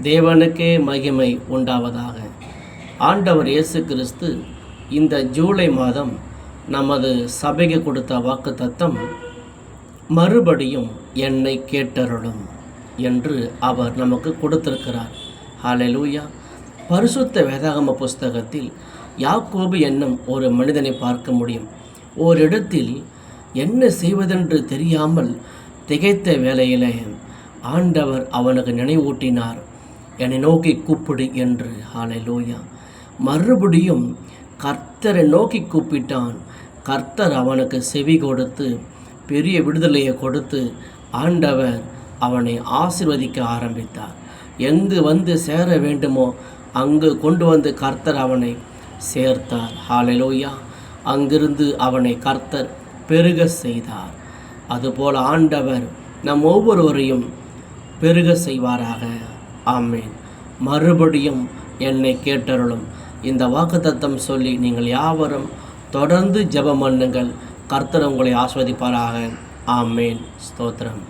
தேவனுக்கே மகிமை உண்டாவதாக. ஆண்டவர் இயேசு கிறிஸ்து இந்த ஜூலை மாதம் நமது சபைக்கு கொடுத்த வாக்குத்தத்தம், மறுபடியும் என்னை கேட்டருளும் என்று அவர் நமக்கு கொடுத்திருக்கிறார். ஹல்லேலூயா. பரிசுத்த வேதாகம புஸ்தகத்தில் யாக்கோபு என்னும் ஒரு மனிதனை பார்க்க முடியும். ஓரிடத்தில் என்ன செய்வதென்று தெரியாமல் திகைத்த வேளையிலே ஆண்டவர் அவனுக்கு நினைவூட்டினார், என்னை நோக்கி கூப்பிடு என்று. ஹல்லேலூயா. மறுபடியும் கர்த்தரை நோக்கி கூப்பிட்டான். கர்த்தர் அவனுக்கு செவி கொடுத்து பெரிய விடுதலையை கொடுத்து ஆண்டவர் அவனை ஆசீர்வதிக்க ஆரம்பித்தார். எங்கு வந்து சேர வேண்டுமோ அங்கு கொண்டு வந்து கர்த்தர் அவனை சேர்த்தார். ஹல்லேலூயா. அங்கிருந்து அவனை கர்த்தர் பெருக செய்தார். அதுபோல் ஆண்டவர் நம் ஒவ்வொருவரையும் பெருக செய்வாராக. ஆமென். மறுபடியும் என்னை கேட்டருளும். இந்த வாக்குத்தத்தம் சொல்லி நீங்கள் யாவரும் தொடர்ந்து ஜெபம் பண்ணுங்கள். கர்த்தர் உங்களை ஆசீர்வதிப்பாராக. ஆமென். ஸ்தோத்திரம்.